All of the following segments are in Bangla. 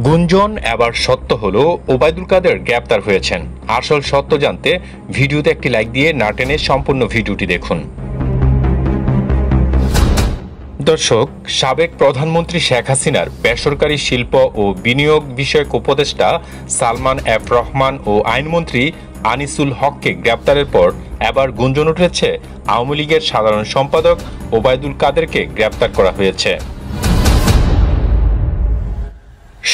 গুঞ্জন এবার সত্য হলো, ওবায়দুল কাদের গ্রেপ্তার হয়েছেন। আসল সত্য জানতে ভিডিওতে একটি লাইক দিয়ে না টেনে সম্পূর্ণ ভিডিওটি দেখুন। দর্শক, সাবেক প্রধানমন্ত্রী শেখ হাসিনার বেসরকারি শিল্প ও বিনিয়োগ বিষয়ক উপদেষ্টা সালমান এফ রহমান ও আইনমন্ত্রী আনিসুল হককে গ্রেপ্তারের পর এবার গুঞ্জন উঠেছে আওয়ামী লীগের সাধারণ সম্পাদক ওবায়দুল কাদেরকে গ্রেপ্তার করা হয়েছে।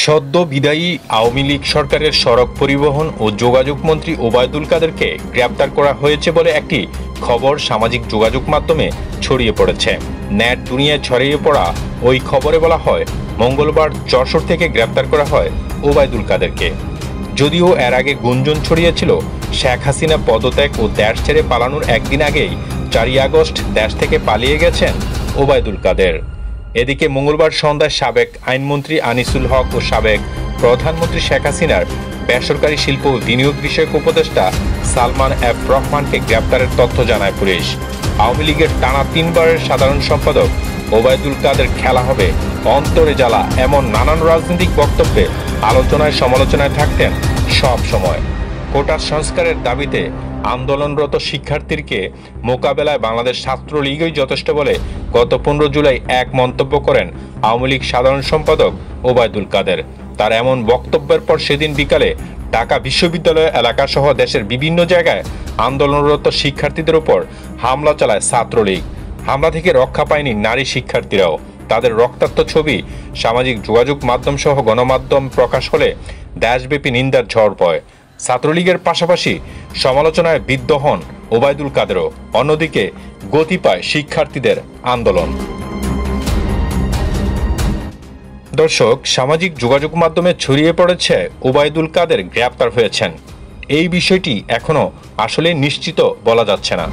সদ্য বিদায়ী আওয়ামী লীগ সরকারের সড়ক পরিবহন ও যোগাযোগ মন্ত্রী ওবায়দুল কাদেরকে গ্রেপ্তার করা হয়েছে বলে একটি খবর সামাজিক যোগাযোগ মাধ্যমে ছড়িয়ে পড়েছে। নেট দুনিয়ায় ছড়িয়ে পড়া ওই খবরে বলা হয়, মঙ্গলবার যশোর থেকে গ্রেপ্তার করা হয় ওবায়দুল কাদেরকে। যদিও এর আগে গুঞ্জন ছড়িয়েছিল শেখ হাসিনা পদত্যাগ ও দেশ ছেড়ে পালানোর একদিন আগেই 4ই আগস্ট দেশ থেকে পালিয়ে গেছেন ওবায়দুল কাদের। এদিকে মঙ্গলবার সন্ধ্যায় সাবেক আইনমন্ত্রী আনিসুল হক ও সাবেক প্রধানমন্ত্রী শেখ হাসিনার বেসরকারি শিল্প ও বিনিয়োগ বিষয়ক উপদেষ্টা সালমান এফ রহমানকে গ্রেপ্তারের তথ্য জানায় পুলিশ। আওয়ামী লীগের টানা 3 বারের সাধারণ সম্পাদক ওবায়দুল কাদের খেলা হবে অন্তরে জ্বালা, এমন নানান রাজনৈতিক বক্তব্যে আলোচনায় সমালোচনায় থাকতেন সব সময়। কোটা সংস্কারের দাবিতে আন্দোলনরত শিক্ষার্থীকে মোকাবেলায় বাংলাদেশ ছাত্রলীগই যথেষ্ট বলে গত 15 জুলাই এক মন্তব্য করেন আওয়ামী লীগ সাধারণ সম্পাদক ওবায়দুল কাদের। তার এমন বক্তব্যের পর সেদিন বিকালে ঢাকা বিশ্ববিদ্যালয় এলাকাসহ দেশের বিভিন্ন জায়গায় আন্দোলনরত শিক্ষার্থীদের উপর হামলা চালায় ছাত্রলীগ। হামলা থেকে রক্ষা পায়নি নারী শিক্ষার্থীরাও। তাদের রক্তাক্ত ছবি সামাজিক যোগাযোগ মাধ্যম সহ গণমাধ্যম প্রকাশ হলে দেশব্যাপী নিন্দার ঝড় বয়। ছাত্রলীগের পাশাপাশি সমালোচনায় বিদ্ধ হন ওবায়দুল কাদেরও। অন্যদিকে গতি পায় শিক্ষার্থীদের আন্দোলন। দর্শক, সামাজিক যোগাযোগ মাধ্যমে ছড়িয়ে পড়েছে ওবায়দুল কাদের গ্রেপ্তার হয়েছেন। এই বিষয়টি এখনো আসলে নিশ্চিত বলা যাচ্ছে না।